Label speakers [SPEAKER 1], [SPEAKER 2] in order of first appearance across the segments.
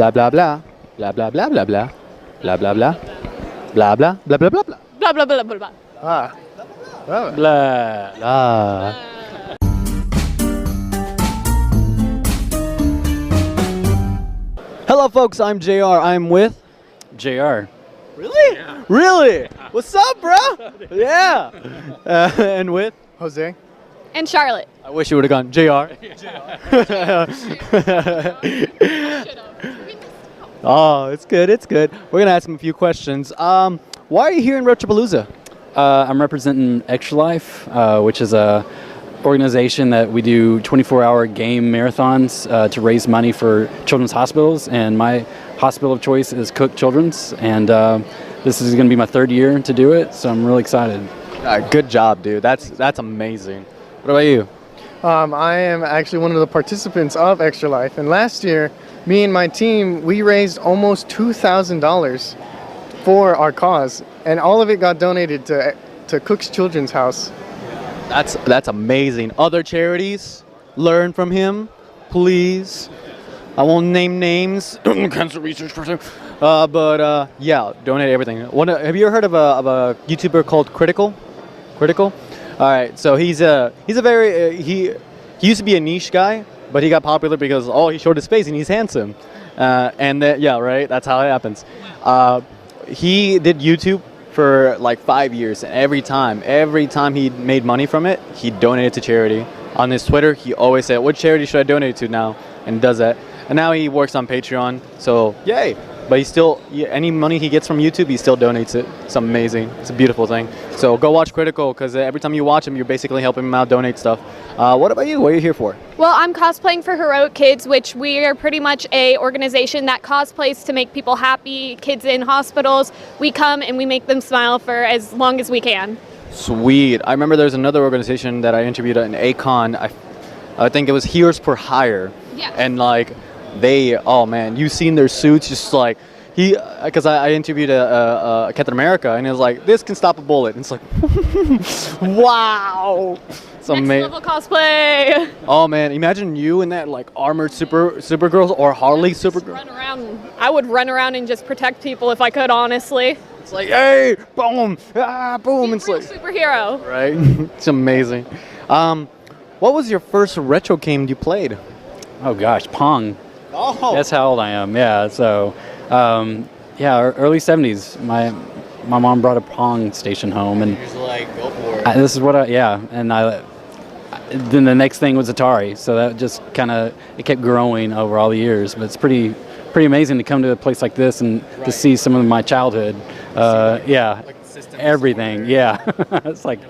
[SPEAKER 1] Blah blah blah. Blah blah blah blah blah. Blah blah blah. Blah blah blah blah blah blah.
[SPEAKER 2] Blah blah blah blah blah.
[SPEAKER 3] Ah. Oh.
[SPEAKER 1] Blah blah. Hello folks, I'm JR. I'm with
[SPEAKER 4] JR.
[SPEAKER 1] Really? Yeah. Really? What's up, bro? Yeah. And with
[SPEAKER 3] Jose.
[SPEAKER 2] And Charlotte.
[SPEAKER 1] I wish you would have gone JR. Oh, it's good. It's good. We're gonna ask him a few questions. Why are you here in Retropalooza?
[SPEAKER 4] I'm representing Extra Life, which is a organization that we do 24-hour game marathons to raise money for children's hospitals. And my hospital of choice is Cook Children's, and this is going to be my third year to do it, so I'm really excited.
[SPEAKER 1] Good job, dude. That's amazing. What about you?
[SPEAKER 3] I am actually one of the participants of Extra Life, and last year, me and my team, we raised almost $2,000 for our cause, and all of it got donated to Cook's Children's House.
[SPEAKER 1] That's amazing. Other charities, learn from him, please. I won't name names. Cancer research person. But yeah, donate everything. Have you ever heard of a YouTuber called Critical? Critical. All right. So he's a very he used to be a niche guy, but he got popular because he showed his face and he's handsome. Yeah, right. That's how it happens. He did YouTube for like 5 years, and every time he made money from it, he donated to charity. On his Twitter, he always said, "What charity should I donate to now?" and does that. And now he works on Patreon, so yay! But he still, any money he gets from YouTube, he still donates it. It's amazing. It's a beautiful thing. So go watch Critical, because every time you watch him, you're basically helping him out donate stuff. What about you? What are you here for?
[SPEAKER 2] Well, I'm cosplaying for Heroic Kids, which we are pretty much a organization that cosplays to make people happy, kids in hospitals. We come and we make them smile for as long as we can.
[SPEAKER 1] Sweet. I remember there's another organization that I interviewed at an ACON. I think it was Heroes for Hire.
[SPEAKER 2] Yeah.
[SPEAKER 1] And like oh man, you've seen their suits, just like because I interviewed a Captain America, and it was like, this can stop a bullet. And it's like, wow. It's
[SPEAKER 2] Next level cosplay.
[SPEAKER 1] Oh man, imagine you in that like armored Supergirls or Harley Supergirl.
[SPEAKER 2] Run around. I would run around and just protect people if I could, honestly.
[SPEAKER 1] It's like, hey, boom, boom. It's like
[SPEAKER 2] superhero.
[SPEAKER 1] Right. It's amazing. What was your first retro game you played?
[SPEAKER 4] Oh gosh, Pong.
[SPEAKER 1] Oh.
[SPEAKER 4] That's how old I am. Yeah. So, early 70s. My mom brought a Pong station home, and
[SPEAKER 1] He's like, go for it.
[SPEAKER 4] this is what then the next thing was Atari. So that just it kept growing over all the years. But it's pretty amazing to come to a place like this and to see some of my childhood. Everything. Yeah. It's like.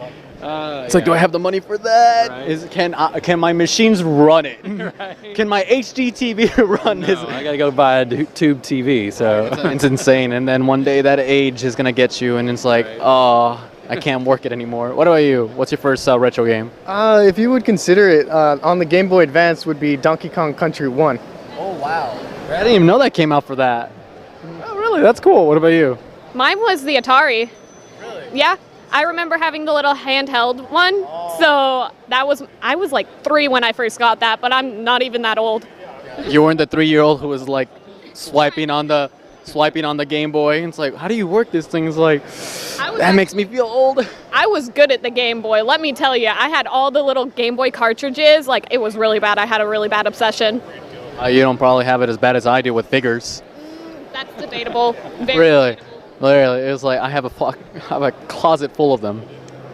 [SPEAKER 1] It's like, do I have the money for that? Right. Can my machines run it? Right. Can my HD TV run this?
[SPEAKER 4] I gotta go buy a tube TV. So
[SPEAKER 1] it's insane. And then one day that age is gonna get you, and it's like, I can't work it anymore. What about you? What's your first retro game?
[SPEAKER 3] If you would consider it, on the Gameboy Advance would be Donkey Kong Country 1.
[SPEAKER 1] Oh wow! I didn't even know that came out for that. Oh really? That's cool. What about you?
[SPEAKER 2] Mine was the Atari.
[SPEAKER 1] Really?
[SPEAKER 2] Yeah. I remember having the little handheld one, so I was like 3 when I first got that, but I'm not even that old.
[SPEAKER 1] You weren't the 3-year-old who was like swiping on the Game Boy. It's like, how do you work this thing? It's like, that makes me feel old.
[SPEAKER 2] I was good at the Game Boy. Let me tell you, I had all the little Game Boy cartridges. Like, it was really bad. I had a really bad obsession.
[SPEAKER 1] You don't probably have it as bad as I do with figures.
[SPEAKER 2] That's debatable.
[SPEAKER 1] Really? Literally, it was like I have a closet full of them.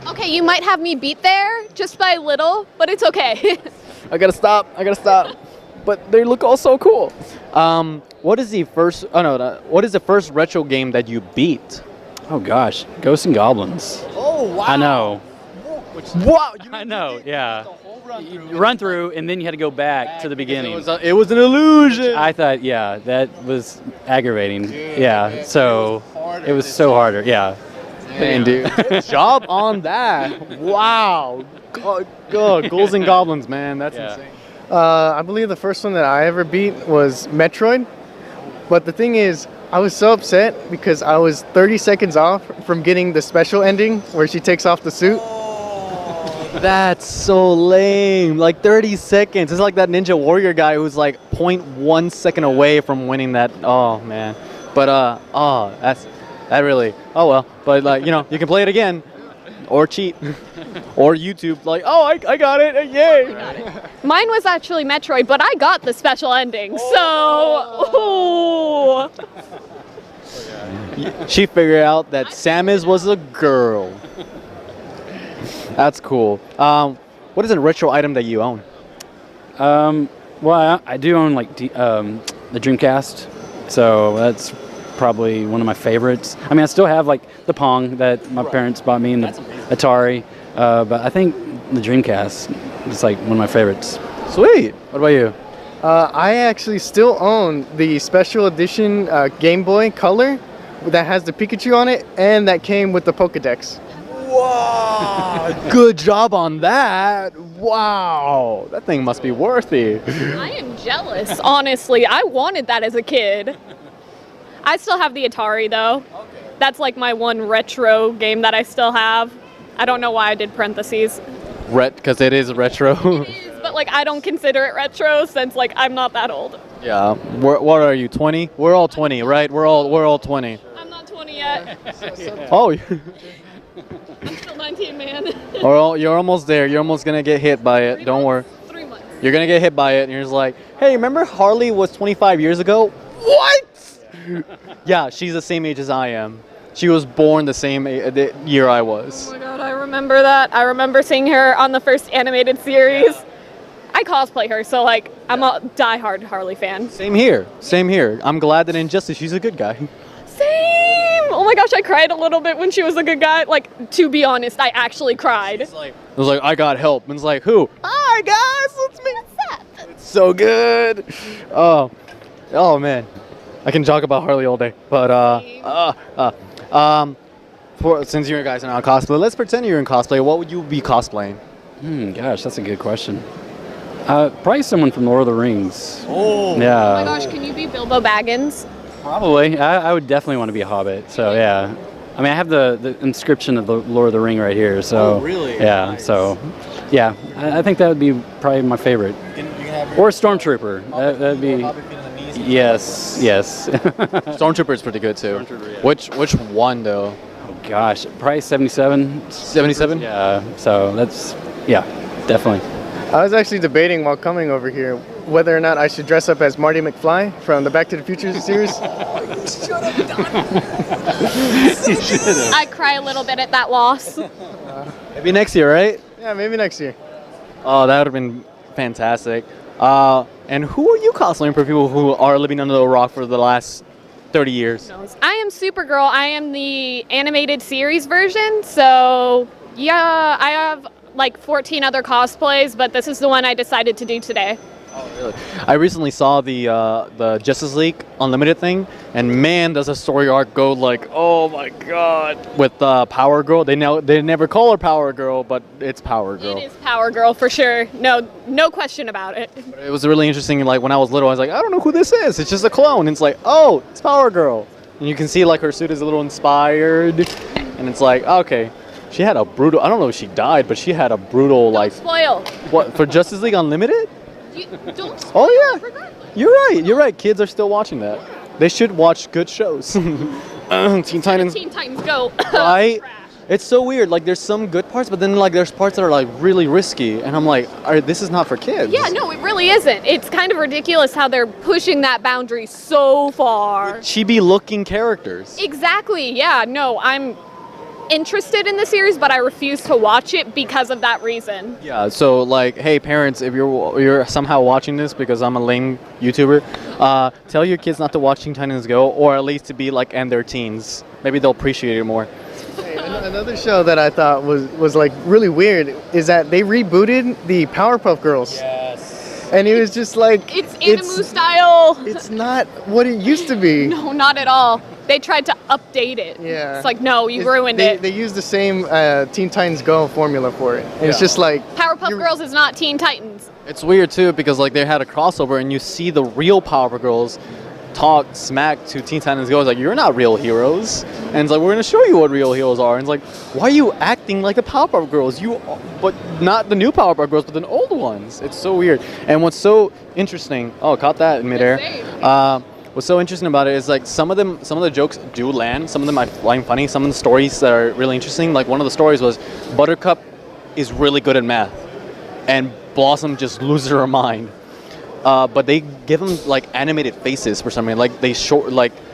[SPEAKER 2] Okay, you might have me beat there just by a little, but it's okay.
[SPEAKER 1] I gotta stop. But they look all so cool. What is the first retro game that you beat?
[SPEAKER 4] Oh gosh, Ghosts and Goblins.
[SPEAKER 1] Oh wow!
[SPEAKER 4] I know.
[SPEAKER 1] Wow!
[SPEAKER 4] I know. Yeah. You run through, and then you had to go back to the beginning.
[SPEAKER 1] It was an illusion.
[SPEAKER 4] I thought, that was aggravating. Yeah. So it was so harder. Yeah.
[SPEAKER 1] Man, dude. Good job on that. Wow. Ghouls and Goblins, man. That's insane.
[SPEAKER 3] I believe the first one that I ever beat was Metroid. But the thing is, I was so upset because I was 30 seconds off from getting the special ending where she takes off the suit.
[SPEAKER 1] That's so lame. Like 30 seconds. It's like that Ninja Warrior guy who's like 0.1 second away from winning that. Oh man. But that really. Oh well. But like you can play it again, or cheat, or YouTube. Like I got it. Yay.
[SPEAKER 2] Mine was actually Metroid, but I got the special ending. So. Ooh.
[SPEAKER 1] She figured out that Samus was a girl. That's cool. What is a retro item that you own?
[SPEAKER 4] Well, I do own like the Dreamcast, so that's probably one of my favorites. I mean, I still have like the Pong that my parents bought me and the Atari, but I think the Dreamcast is like one of my favorites.
[SPEAKER 1] Sweet. What about you?
[SPEAKER 3] I actually still own the special edition Game Boy Color that has the Pikachu on it, and that came with the Pokédex.
[SPEAKER 1] Wow. Good job on that. Wow. That thing must be worthy.
[SPEAKER 2] I am jealous, honestly. I wanted that as a kid. I still have the Atari, though. That's like my one retro game that I still have. I don't know why I did parentheses.
[SPEAKER 1] Because it is retro.
[SPEAKER 2] It is, but like I don't consider it retro since like I'm not that old.
[SPEAKER 1] Yeah. What are you, 20? We're all 20, right? We're all 20.
[SPEAKER 2] I'm not 20 yet.
[SPEAKER 1] Oh.
[SPEAKER 2] I'm still 19, man.
[SPEAKER 1] You're almost there. You're almost going to get hit by it. Don't worry.
[SPEAKER 2] 3 months.
[SPEAKER 1] You're going to get hit by it, and you're just like, hey, remember Harley was 25 years ago? What? Yeah, she's the same age as I am. She was born the same the year I was.
[SPEAKER 2] Oh my god, I remember that. I remember seeing her on the first animated series. I cosplay her, so like I'm a diehard Harley fan.
[SPEAKER 1] Same here. Same here. I'm glad that in Justice she's a good guy.
[SPEAKER 2] Same! Oh my gosh, I cried a little bit when she was a good guy. Like, to be honest, I actually cried.
[SPEAKER 1] It was like, I got help. And it's like, who? Hi, guys. It's me.
[SPEAKER 2] What's up?
[SPEAKER 1] It's so good. Oh, man. I can talk about Harley all day. But, since you guys are not cosplay, let's pretend you're in cosplay. What would you be cosplaying?
[SPEAKER 4] Gosh, that's a good question. Probably someone from Lord of the Rings.
[SPEAKER 1] Oh.
[SPEAKER 4] Yeah.
[SPEAKER 2] Oh my gosh, can you be Bilbo Baggins?
[SPEAKER 4] Probably. I would definitely want to be a Hobbit. So yeah. I mean, I have the inscription of the Lord of the Ring right here. So.
[SPEAKER 1] Oh, really?
[SPEAKER 4] Yeah.
[SPEAKER 1] Nice.
[SPEAKER 4] So, yeah. I think that would be probably my favorite. Or a Stormtrooper. That'd be. Yes. Yes.
[SPEAKER 1] Stormtrooper is pretty good too.
[SPEAKER 4] Yeah.
[SPEAKER 1] Which one though?
[SPEAKER 4] Oh gosh, probably 77.
[SPEAKER 1] 77?
[SPEAKER 4] Yeah. So that's definitely.
[SPEAKER 3] I was actually debating while coming over here whether or not I should dress up as Marty McFly from the Back to the Future series.
[SPEAKER 2] I cry a little bit at that loss.
[SPEAKER 1] Maybe next year, right?
[SPEAKER 3] Yeah, maybe next year.
[SPEAKER 1] Oh, that would have been fantastic. And who are you cosplaying for people who are living under the rock for the last 30 years?
[SPEAKER 2] I am Supergirl. I am the animated series version. So, yeah, I have like 14 other cosplays, but this is the one I decided to do today.
[SPEAKER 1] Oh, really? I recently saw the Justice League Unlimited thing, and man, does a story arc go like, oh my god! With Power Girl, they never call her Power Girl, but it's Power Girl.
[SPEAKER 2] It is Power Girl for sure. No question about it.
[SPEAKER 1] But it was really interesting. Like when I was little, I was like, I don't know who this is. It's just a clone. And it's like, oh, it's Power Girl. And you can see like her suit is a little inspired, and it's like, okay. She had a brutal. I don't know if she died, but she had a brutal
[SPEAKER 2] Don't spoil.
[SPEAKER 1] What for Justice League Unlimited?
[SPEAKER 2] Don't spoil.
[SPEAKER 1] Oh yeah,
[SPEAKER 2] regardless.
[SPEAKER 1] you're right. You're right. Kids are still watching that. They should watch good shows. Teen Titans.
[SPEAKER 2] Teen Titans Go.
[SPEAKER 1] Right? It's so weird. Like there's some good parts, but then like there's parts that are like really risky, and I'm like, this is not for kids.
[SPEAKER 2] Yeah, no, it really isn't. It's kind of ridiculous how they're pushing that boundary so far.
[SPEAKER 1] Chibi-looking characters.
[SPEAKER 2] Exactly. Yeah. No, I'm interested in the series, but I refuse to watch it because of that reason.
[SPEAKER 1] Yeah, so like, hey parents, if you're somehow watching this because I'm a lame YouTuber, tell your kids not to watch Teen Titans Go, or at least to be like in their teens. Maybe they'll appreciate it more.
[SPEAKER 3] Hey, another show that I thought was like really weird is that they rebooted the Powerpuff Girls.
[SPEAKER 1] Yes.
[SPEAKER 3] And it was just like
[SPEAKER 2] It's Animu style.
[SPEAKER 3] It's not what it used to be.
[SPEAKER 2] No, not at all. They tried to update it.
[SPEAKER 3] Yeah.
[SPEAKER 2] It's like, no, you ruined it.
[SPEAKER 3] They used the same Teen Titans Go formula for it. And it's just like
[SPEAKER 2] Powerpuff Girls is not Teen Titans.
[SPEAKER 1] It's weird too because like they had a crossover and you see the real Powerpuff Girls talk smack to Teen Titans Go. It's like, you're not real heroes. And it's like, we're going to show you what real heroes are. And it's like, why are you acting like the Powerpuff Girls? But not the new Powerpuff Girls, but the old ones. It's so weird. And what's so interesting, caught that in midair. What's so interesting about it is like some of the jokes do land. Some of them I find funny. Some of the stories that are really interesting. Like one of the stories was Buttercup is really good at math, and Blossom just loses her mind. But they give them like animated faces for some reason. Like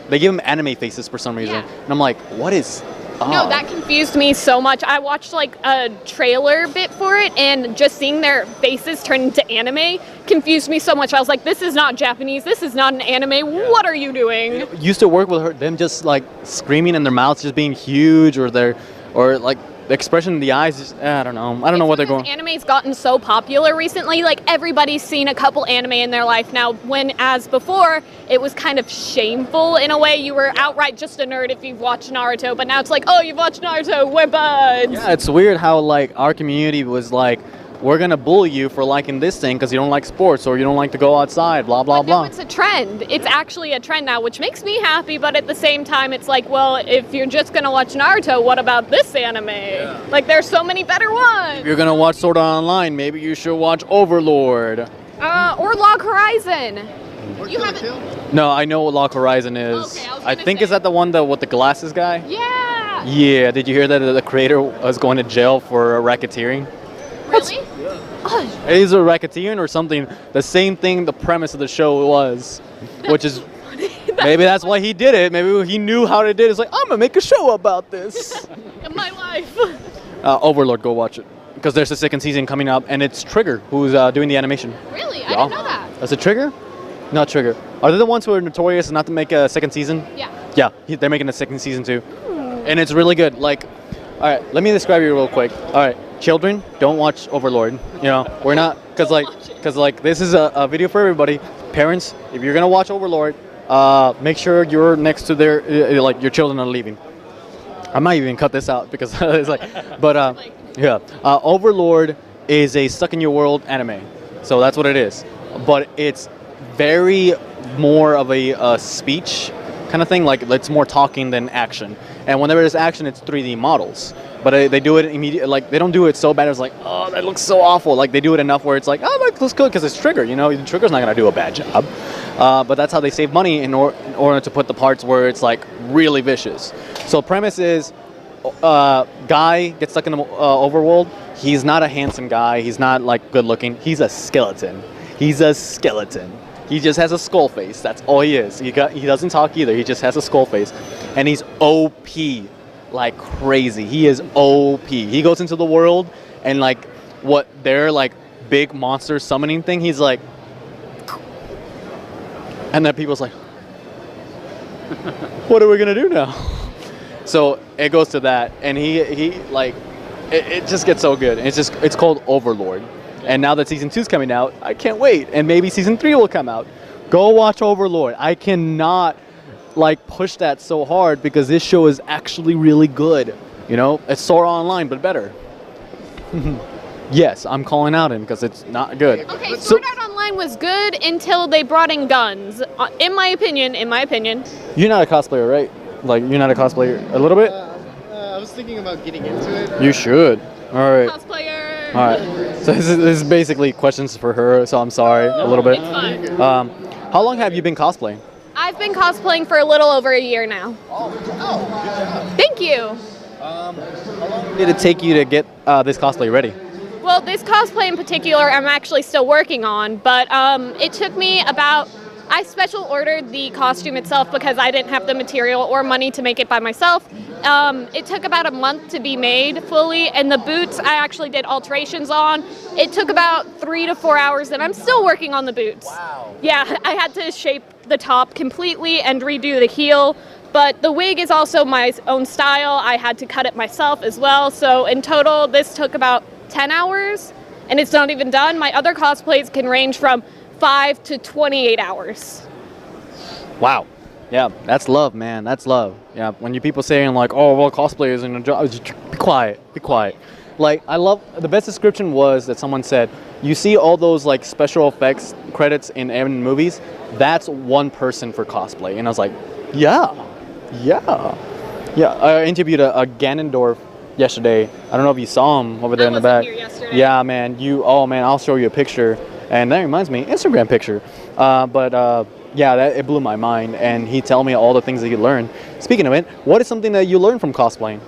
[SPEAKER 1] they give them anime faces for some reason.
[SPEAKER 2] Yeah.
[SPEAKER 1] And I'm like, what is?
[SPEAKER 2] No, that confused me so much. I watched like a trailer bit for it, and just seeing their faces turn into anime confused me so much. I was like, this is not Japanese. This is not an anime. Yeah. What are you doing?
[SPEAKER 1] Used to work with them just like screaming and their mouths just being huge, or like the expression in the eyes. Just, I don't know. I don't know what they're going.
[SPEAKER 2] Anime's gotten so popular recently. Like everybody's seen a couple anime in their life now. As before, it was kind of shameful in a way. You were outright just a nerd if you've watched Naruto. But now it's like, oh, you've watched Naruto, we're buds.
[SPEAKER 1] Yeah, it's weird how like our community was like, we're gonna bully you for liking this thing because you don't like sports or you don't like to go outside, blah blah blah.
[SPEAKER 2] It's a trend. It's actually a trend now, which makes me happy. But at the same time, it's like, well, if you're just gonna watch Naruto, what about this anime? Yeah. Like, there's so many better ones. If
[SPEAKER 1] you're gonna watch Sword Art Online, maybe you should watch Overlord.
[SPEAKER 2] Or Log Horizon.
[SPEAKER 3] You haven't?
[SPEAKER 1] No, I know what Log Horizon is.
[SPEAKER 2] Okay,
[SPEAKER 1] I think is that the one with the glasses guy?
[SPEAKER 2] Yeah.
[SPEAKER 1] Yeah. Did you hear that the creator was going to jail for racketeering?
[SPEAKER 2] Really?
[SPEAKER 1] Yeah. He's a racketeering or something. The same thing the premise of the show was, which is maybe that's why he did it. Maybe he knew how to do it. It's like, I'm gonna make a show about this.
[SPEAKER 2] In my life.
[SPEAKER 1] Overlord, go watch it because there's a second season coming up, and it's Trigger who's doing the animation.
[SPEAKER 2] Really? Yeah. I didn't know that.
[SPEAKER 1] Is it Trigger? Not Trigger. Are they the ones who are notorious not to make a second season?
[SPEAKER 2] Yeah.
[SPEAKER 1] Yeah, they're making a second season too, and it's really good. Like, all right, let me describe you real quick. All right. Children, don't watch Overlord. You know, we're not, because this is a video for everybody. Parents, if you're gonna watch Overlord, make sure you're next to your children are leaving. I might even cut this out because it's like, but yeah, Overlord is a stuck in your world anime, so that's what it is. But it's very more of a speech kind of thing. Like it's more talking than action. And whenever there's action, it's 3D models. But they do it immediately. Like they don't do it so bad. It's like, oh, that looks so awful. Like they do it enough where it's like, oh, that looks good because it's Trigger. You know, Trigger's not gonna do a bad job. But that's how they save money in order to put the parts where it's like really vicious. So premise is, guy gets stuck in the overworld. He's not a handsome guy. He's not like good looking. He's a skeleton. He's a skeleton. He just has a skull face. That's all he is. He doesn't talk either. He just has a skull face, and he's OP. Like crazy. He is OP. He goes into the world and like what their like big monster summoning thing, he's like, and then people's like, what are we gonna do now? So it goes to that, and he like it just gets so good. It's called Overlord. And now that season 2's coming out, I can't wait. And maybe season 3 will come out. Go watch Overlord. I cannot like push that so hard because this show is actually really good. You know, it's Sword Art Online but better. Yes, I'm calling out him because it's not good.
[SPEAKER 2] Okay, Sword Art Online was good until they brought in guns. In my opinion.
[SPEAKER 1] You're not a cosplayer, right? Like you're not a cosplayer a little bit?
[SPEAKER 3] I was thinking about getting into it.
[SPEAKER 1] You should. All right.
[SPEAKER 2] Cosplayer.
[SPEAKER 1] All right. So this is basically questions for her. So I'm sorry a little bit.
[SPEAKER 2] It's fine.
[SPEAKER 1] How long have you been cosplaying?
[SPEAKER 2] I've been cosplaying for a little over a year now.
[SPEAKER 3] Oh, good job.
[SPEAKER 2] Thank you.
[SPEAKER 1] How long did it take you to get this cosplay ready?
[SPEAKER 2] Well, this cosplay in particular, I'm actually still working on, but it took me about, I special ordered the costume itself because I didn't have the material or money to make it by myself. It took about a month to be made fully, and the boots I actually did alterations on. It took about 3 to 4 hours, and I'm still working on the boots.
[SPEAKER 1] Wow.
[SPEAKER 2] Yeah, I had to shape the top completely and redo the heel, but the wig is also my own style. I had to cut it myself as well, so in total this took about 10 hours, and it's not even done. My other cosplays can range from 5 to 28 hours.
[SPEAKER 1] Wow. Yeah, that's love, man. That's love. Yeah, when you people saying like, oh, well, cosplay isn't a job, just be quiet. Be quiet. Like, I love, the best description was that someone said, you see all those like special effects credits in movies. That's one person for cosplay, and I was like, yeah. I interviewed a Ganondorf yesterday. I don't know if you saw him over there in the back.
[SPEAKER 2] Here yesterday.
[SPEAKER 1] Yeah, man. I'll show you a picture. And that reminds me, Instagram picture. Yeah, it blew my mind. And he told me all the things that he learned. Speaking of it, what is something that you learned from cosplaying?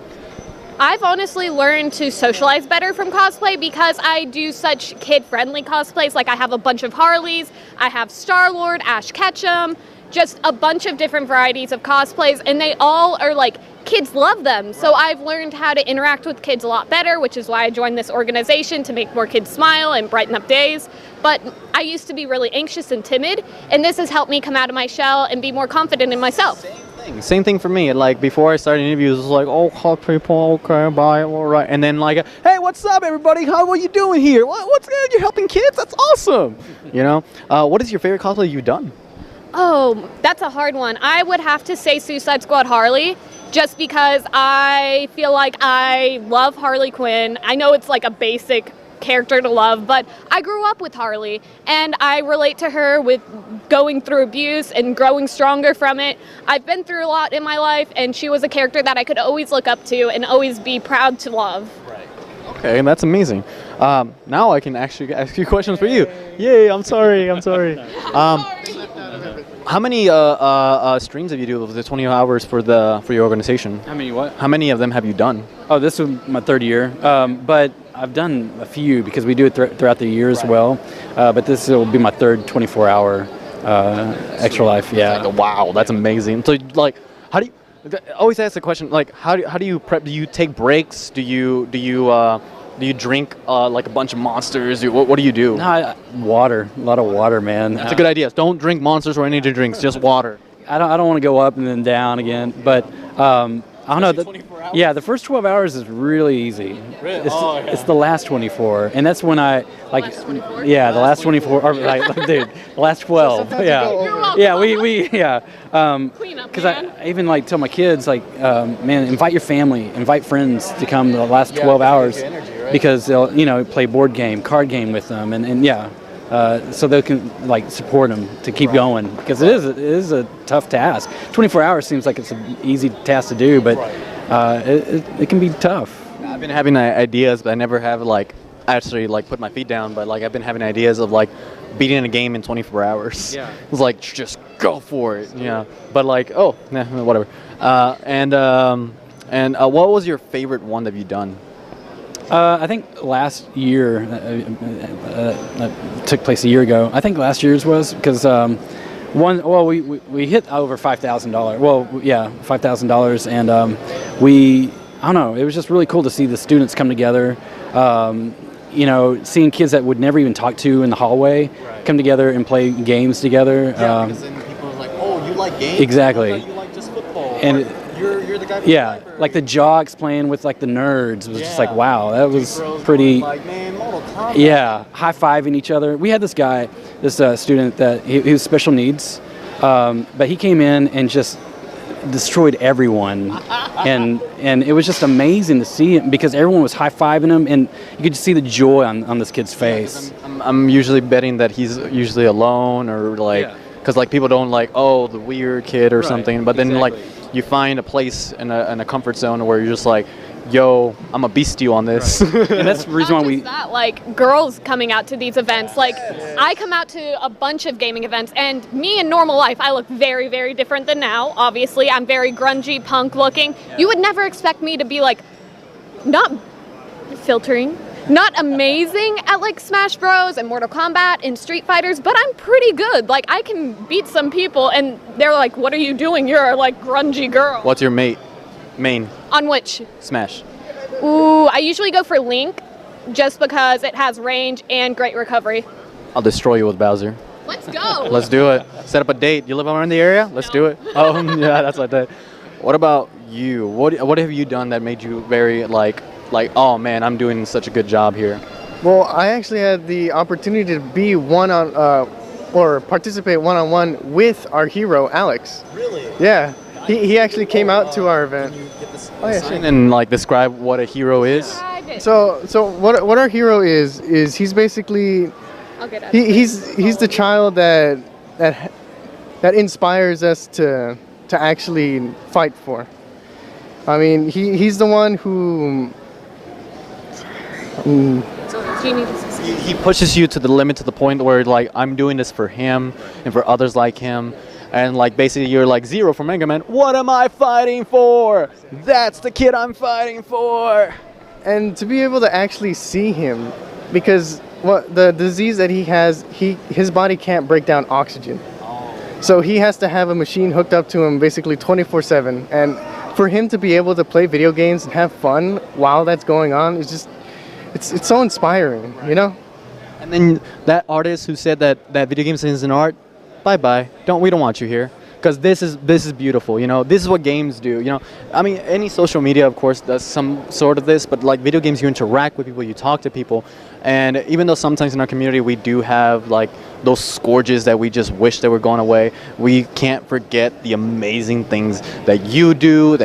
[SPEAKER 2] I've honestly learned to socialize better from cosplay because I do such kid-friendly cosplays. Like I have a bunch of Harleys, I have Star-Lord, Ash Ketchum, just a bunch of different varieties of cosplays, and they all are like, kids love them. So I've learned how to interact with kids a lot better, which is why I joined this organization to make more kids smile and brighten up days. But I used to be really anxious and timid, and this has helped me come out of my shell and be more confident in myself.
[SPEAKER 1] Same thing for me. Like before I started interviews, it was like, oh, hi people, okay, bye, all right. And then like, hey, what's up, everybody? How are you doing here? What's good? You're helping kids? That's awesome. You know, what is your favorite cosplay you've done?
[SPEAKER 2] Oh, that's a hard one. I would have to say Suicide Squad Harley, just because I feel like I love Harley Quinn. I know it's like a basic character to love, but I grew up with Harley, and I relate to her with going through abuse and growing stronger from it. I've been through a lot in my life, and she was a character that I could always look up to and always be proud to love.
[SPEAKER 1] Right. Okay, that's amazing. Now I can actually ask you questions for you. Yay, I'm sorry. How many streams have you do of the 20 hours for your organization?
[SPEAKER 4] How many what?
[SPEAKER 1] How many of them have you done?
[SPEAKER 4] Oh, this is my third year, but I've done a few because we do it throughout the year as well. But this will be my third 24-hour extra life. Yeah.
[SPEAKER 1] Like, wow, that's amazing. So, like, how do you? I always ask the question, like, how do you prep? Do you take breaks? Do you drink like a bunch of monsters? What do you do?
[SPEAKER 4] No, water. A lot of water, man.
[SPEAKER 1] That's a good idea. Don't drink monsters or any drinks. Just water.
[SPEAKER 4] I don't want to go up and then down again, but I don't know.
[SPEAKER 1] 24 hours?
[SPEAKER 4] Yeah, the first 12 hours is really easy.
[SPEAKER 1] Really?
[SPEAKER 4] It's the last 24, and that's when I like. Yeah, the last 24. Or like, dude, the last 12. Yeah, we
[SPEAKER 2] Clean up,
[SPEAKER 4] because I even like tell my kids like, man, invite your family, invite friends to come the last 12 hours, because they'll play board game, card game with them, and yeah. So they can like support them to keep going, because it is a tough task. 24 hours seems like it's an easy task to do, but it can be tough.
[SPEAKER 1] I've been having ideas, but I never have actually put my feet down. But I've been having ideas of beating a game in 24 hours. Yeah, it's like just go for it. Yeah, but whatever. And what was your favorite one that you've done?
[SPEAKER 4] I think last year, took place a year ago. I think last year's was because we hit over $5,000. Well, yeah, $5,000, and I don't know. It was just really cool to see the students come together. Seeing kids that would never even talk to in the hallway come together and play games together.
[SPEAKER 1] Yeah, because then people are like, "Oh, you like games?
[SPEAKER 4] Exactly.
[SPEAKER 1] I thought you like just football."
[SPEAKER 4] And
[SPEAKER 1] you're the guy. From
[SPEAKER 4] yeah,
[SPEAKER 1] the
[SPEAKER 4] like the jocks playing with the nerds was just wow, that was pretty.
[SPEAKER 1] Man, Mortal Kombat.
[SPEAKER 4] Yeah, high-fiving each other. We had this guy, this student that he was special needs, but he came in and just destroyed everyone, and it was just amazing to see him because everyone was high-fiving him, and you could just see the joy on this kid's face.
[SPEAKER 1] I'm usually betting that he's usually alone, or because people don't the weird kid or something, but then you find a place in a comfort zone where you're just like, yo, I'm a beast you on this.
[SPEAKER 4] And that's the reason why we...
[SPEAKER 2] girls coming out to these events. I come out to a bunch of gaming events, and me in normal life, I look very, very different than now. Obviously, I'm very grungy, punk looking. Yeah. You would never expect me to be not filtering, not amazing at Smash Bros. And Mortal Kombat and Street Fighters, but I'm pretty good. I can beat some people, and they're like, what are you doing? You're a grungy girl.
[SPEAKER 1] What's your main?
[SPEAKER 2] On which?
[SPEAKER 1] Smash.
[SPEAKER 2] Ooh, I usually go for Link, just because it has range and great recovery.
[SPEAKER 1] I'll destroy you with Bowser.
[SPEAKER 2] Let's go.
[SPEAKER 1] Let's do it. Set up a date. You live around the area? Let's do it. Oh, yeah, that's like that. What about you? What have you done that made you very oh man, I'm doing such a good job here?
[SPEAKER 3] Well, I actually had the opportunity to be or participate one-on-one with our hero, Alex.
[SPEAKER 1] Really?
[SPEAKER 3] Yeah. He actually came out to our event.
[SPEAKER 1] Can you get this and describe what a hero is?
[SPEAKER 2] it.
[SPEAKER 3] So what our hero is he's basically
[SPEAKER 2] I'll get it.
[SPEAKER 3] he's the child that inspires us to actually fight for. I mean, he's the one who.
[SPEAKER 1] He pushes you to the limit, to the point where like I'm doing this for him and for others like him, and like basically you're like Zero from Mega Man. What am I fighting for? That's the kid I'm fighting for.
[SPEAKER 3] And to be able to actually see him, because the disease that he has, his body can't break down oxygen. So he has to have a machine hooked up to him basically 24/7. And for him to be able to play video games and have fun while that's going on is just, it's so inspiring, you know?
[SPEAKER 1] And then that artist who said that video games isn't art, bye-bye. We don't want you here. Because this is beautiful, you know. This is what games do, you know. I mean, any social media, of course, does some sort of this, but like video games, you interact with people, you talk to people, and even though sometimes in our community we do have like those scourges that we just wish that were going away, we can't forget the amazing things that you do, and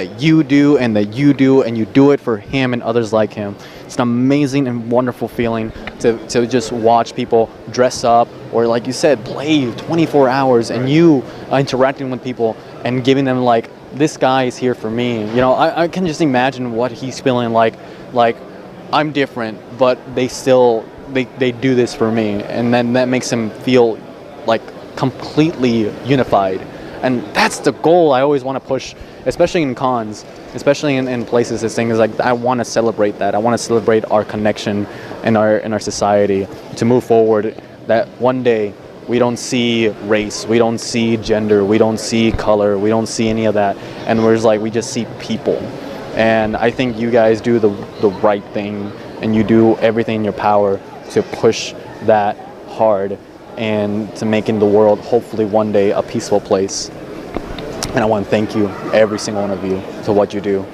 [SPEAKER 1] that you do, and you do it for him and others like him. It's an amazing and wonderful feeling to just watch people dress up, or like you said, play 24 hours, and you interacting with people and giving them like, this guy is here for me. You know, I can just imagine what he's feeling like I'm different, but they do this for me, and then that makes him feel like completely unified. And that's the goal I always want to push, especially in cons, especially in places. This thing is like, I want to celebrate that. I want to celebrate our connection in our society to move forward. That one day we don't see race, we don't see gender, we don't see color, we don't see any of that, and we just see people. And I think you guys do the right thing, and you do everything in your power to push that hard and to making the world hopefully one day a peaceful place. And I want to thank you, every single one of you, for what you do.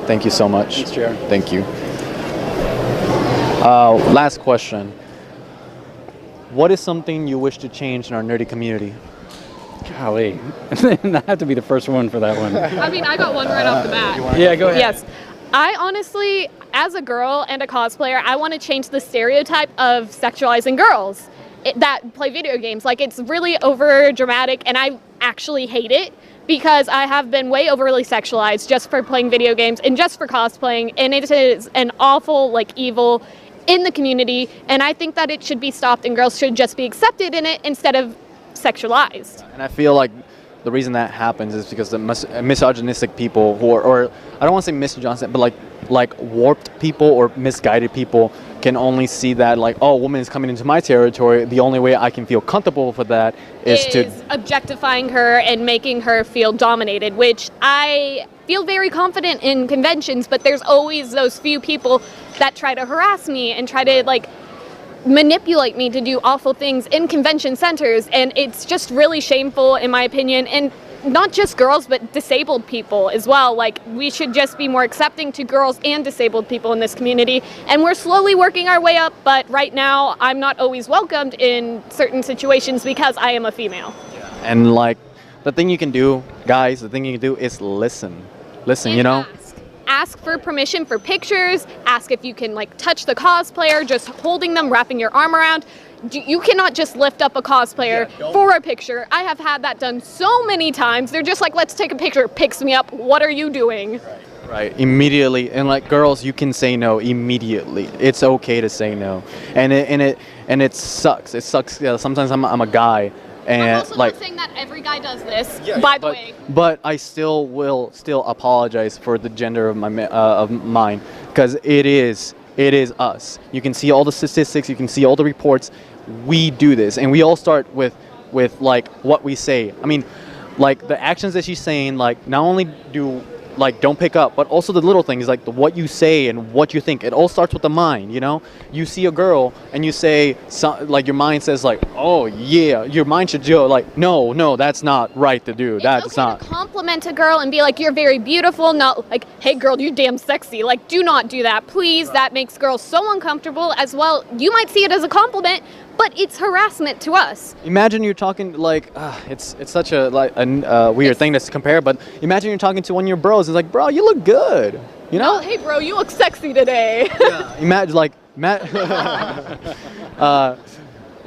[SPEAKER 1] Thank you so much.
[SPEAKER 4] Thanks, Jared.
[SPEAKER 1] Thank you. Last question. What is something you wish to change in our nerdy community?
[SPEAKER 4] Golly, I have to be the first one for that one.
[SPEAKER 2] I mean, I got one right off the bat.
[SPEAKER 4] Yeah, go ahead.
[SPEAKER 2] Yes. I honestly, as a girl and a cosplayer, I want to change the stereotype of sexualizing girls that play video games. Like, it's really over dramatic, and I actually hate it because I have been way overly sexualized just for playing video games and just for cosplaying, and it is an awful, like, evil in the community, and I think that it should be stopped and girls should just be accepted in it instead of sexualized.
[SPEAKER 1] And I feel like the reason that happens is because the misogynistic people who are, or I don't want to say misogynistic, but like warped people or misguided people can only see that like, oh, a woman is coming into my territory. The only way I can feel comfortable for that is to
[SPEAKER 2] objectifying her and making her feel dominated, which I feel very confident in conventions, but there's always those few people that try to harass me and try to like manipulate me to do awful things in convention centers, and it's just really shameful in my opinion. And not just girls, but disabled people as well. Like, we should just be more accepting to girls and disabled people in this community, and we're slowly working our way up, but right now I'm not always welcomed in certain situations because I am a female.
[SPEAKER 1] And like, the thing you can do, guys, the thing you can do is listen,
[SPEAKER 2] And
[SPEAKER 1] you know?
[SPEAKER 2] Ask for permission for pictures, ask if you can like touch the cosplayer, just holding them, wrapping your arm around. You cannot just lift up a cosplayer for a picture. I have had that done so many times. They're just like, let's take a picture, picks me up, what are you doing?
[SPEAKER 1] Right, immediately. And like, girls, you can say no immediately. It's okay to say no. And it sucks. It sucks. Yeah, sometimes I'm a guy. And
[SPEAKER 2] I'm also
[SPEAKER 1] like,
[SPEAKER 2] not saying that every guy does this, by the way.
[SPEAKER 1] But I still will apologize for the gender of mine, because it is us. You can see all the statistics, you can see all the reports. We do this, and we all start with like what we say. I mean, like the actions that she's saying, like not only do like don't pick up, but also the little things like what you say and what you think. It all starts with the mind, you know? You see a girl and you say, like your mind says like, oh yeah, your mind should go like, no, that's not right to do. That's
[SPEAKER 2] okay
[SPEAKER 1] not.
[SPEAKER 2] To compliment a girl and be like, you're very beautiful, not like, hey girl, you damn sexy. Like, do not do that, please. Right. That makes girls so uncomfortable as well. You might see it as a compliment, but it's harassment to us.
[SPEAKER 1] Imagine you're talking like, it's such a weird thing to compare, but imagine you're talking to one of your bros. It's like, bro, you look good. You know?
[SPEAKER 2] Oh, hey, bro, you look sexy today.
[SPEAKER 1] Imagine like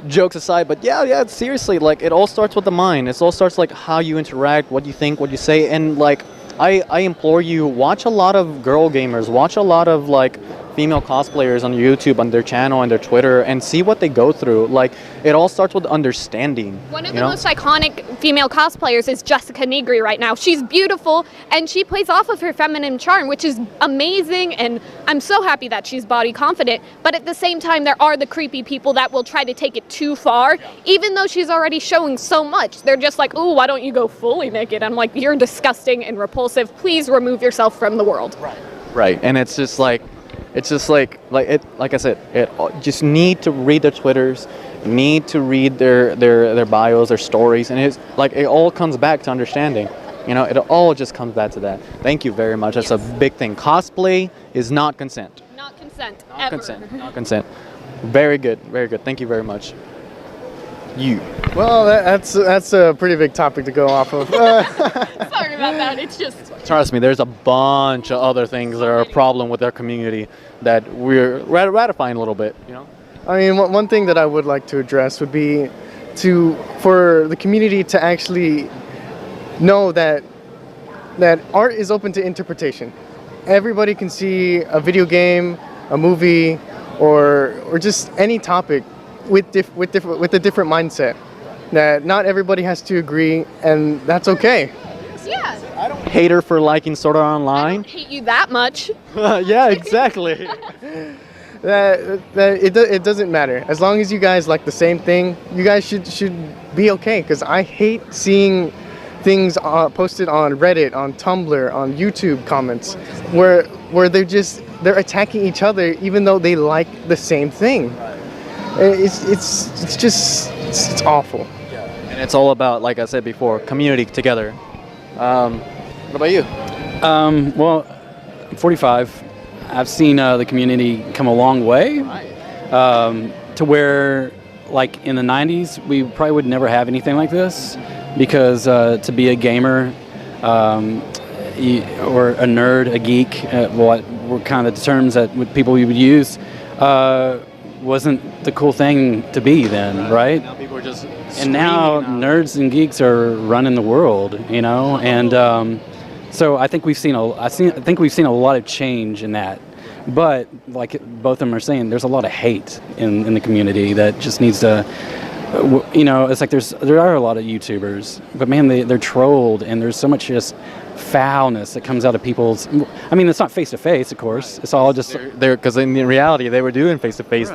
[SPEAKER 1] jokes aside, but yeah, seriously, like it all starts with the mind. It all starts like how you interact, what you think, what you say, and like I implore you, watch a lot of girl gamers, watch a lot of like female cosplayers on YouTube, on their channel and their Twitter, and see what they go through. Like it all starts with understanding.
[SPEAKER 2] One of the most iconic female cosplayers is Jessica Negri right now. She's beautiful, and she plays off of her feminine charm, which is amazing, and I'm so happy that she's body confident. But at the same time, there are the creepy people that will try to take it too far, even though she's already showing so much. They're just like, ooh, why don't you go fully naked? I'm like, you're disgusting and repulsive. Please remove yourself from the world.
[SPEAKER 1] Right, and it's just like like I said, it just need to read their Twitters, need to read their bios, their stories, and it's like it all comes back to understanding. You know, it all just comes back to that. Thank you very much. That's a big thing. Cosplay is not consent.
[SPEAKER 2] Not consent.
[SPEAKER 1] Not
[SPEAKER 2] ever.
[SPEAKER 1] consent. Not consent. Very good. Very good. Thank you very much. You.
[SPEAKER 3] Well, that's a pretty big topic to go off of.
[SPEAKER 2] Sorry about that. It's just.
[SPEAKER 1] Trust me, there's a bunch of other things that are a problem with our community that we're ratifying a little bit, you know?
[SPEAKER 3] I mean, one thing that I would like to address would be for the community to actually know that art is open to interpretation. Everybody can see a video game, a movie, or just any topic with a different mindset. That not everybody has to agree, and that's okay.
[SPEAKER 2] Yeah.
[SPEAKER 1] I don't hate her for liking Sword Art
[SPEAKER 2] I
[SPEAKER 1] Online.
[SPEAKER 2] don't hate you that much.
[SPEAKER 1] Yeah, exactly.
[SPEAKER 3] It doesn't matter. As long as you guys like the same thing, you guys should be okay. Because I hate seeing things posted on Reddit, on Tumblr, on YouTube comments, where they're attacking each other even though they like the same thing. It's awful.
[SPEAKER 1] And it's all about, like I said before, community together. What about you?
[SPEAKER 4] Well, I'm 45. I've seen the community come a long way to where, like in the 90s, we probably would never have anything like this because to be a gamer or a nerd, a geek, what were kind of the terms that people we would use, wasn't the cool thing to be then, right?
[SPEAKER 1] Now people are just
[SPEAKER 4] And now nerds and geeks are running the world, you know, and so I think we've seen a lot of change in that. But like both of them are saying, there's a lot of hate in the community that just needs to, you know, it's like there are a lot of YouTubers, but man, they're trolled, and there's so much just foulness that comes out of people's. I mean, it's not face to face, of course. It's all just
[SPEAKER 1] because in reality they were doing face to face.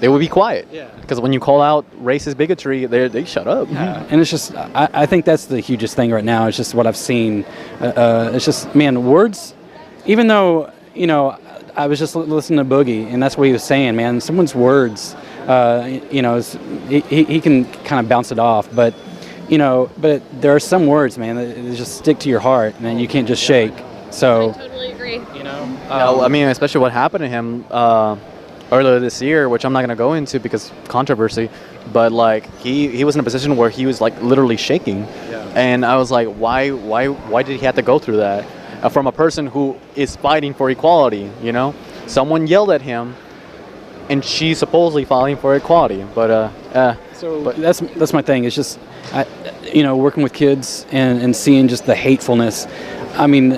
[SPEAKER 1] They would be quiet. Yeah. Because when you call out racist bigotry, they shut up.
[SPEAKER 4] Yeah. And it's just I think that's the hugest thing right now. It's just what I've seen. It's just, man, words. Even though, you know, I was just listening to Boogie, and that's what he was saying, man. Someone's words, you know, he can kind of bounce it off, but. You know, but there are some words, man, that just stick to your heart, and you can't just shake. So,
[SPEAKER 2] I totally agree.
[SPEAKER 4] you know,
[SPEAKER 1] I mean, especially what happened to him earlier this year, which I'm not gonna go into because controversy, but like he was in a position where he was like literally shaking, and I was like, why did he have to go through that from a person who is fighting for equality? You know, someone yelled at him, and she's supposedly fighting for equality, but
[SPEAKER 4] that's my thing. It's just, you know, working with kids and seeing just the hatefulness. I mean,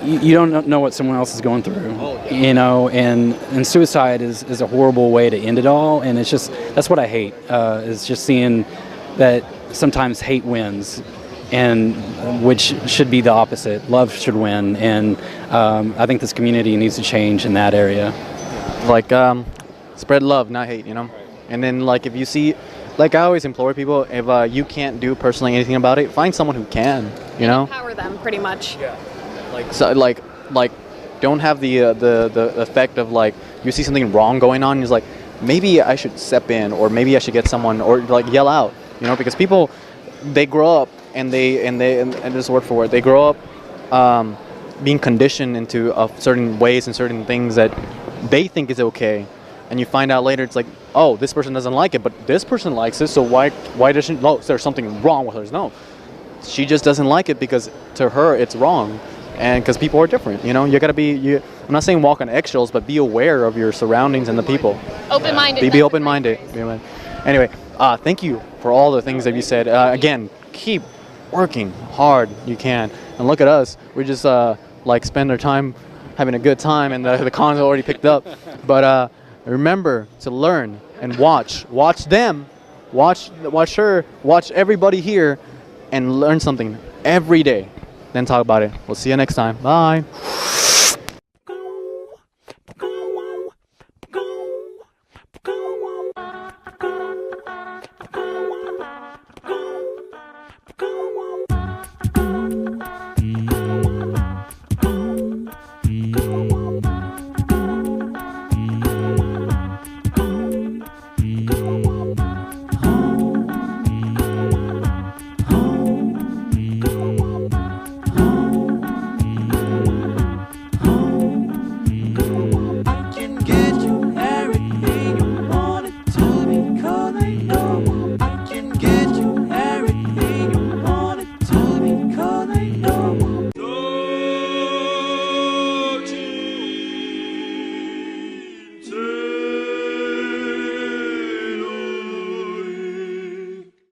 [SPEAKER 4] you don't know what someone else is going through, you know, and suicide is a horrible way to end it all. And it's just, that's what I hate, is just seeing that sometimes hate wins, and which should be the opposite. Love should win. And I think this community needs to change in that area.
[SPEAKER 1] Like, spread love, not hate, you know? And then, like, if you see, like I always implore people, if you can't do personally anything about it, find someone who can, you know?
[SPEAKER 2] Empower them, pretty much.
[SPEAKER 1] Yeah. Like, so, like, don't have the effect of, like, you see something wrong going on, and it's like, maybe I should step in, or maybe I should get someone, or, like, yell out, you know? Because people, they grow up, and this word for word, they grow up being conditioned into certain ways and certain things that they think is okay, and you find out later it's like, oh, this person doesn't like it, but this person likes it, so why does she? No, there's something wrong with her. No, she just doesn't like it because to her it's wrong, and because people are different, you know, you gotta be. I'm not saying walk on eggshells, but be aware of your surroundings and the people.
[SPEAKER 2] Open-minded.
[SPEAKER 1] Be open-minded. Anyway, thank you for all the things that you said. Again, keep working hard. You can, and look at us. We just like spend our time having a good time, and the cons already picked up. But remember to learn and watch them, watch her, watch everybody here, and learn something every day. Then talk about it. We'll see you next time. Bye.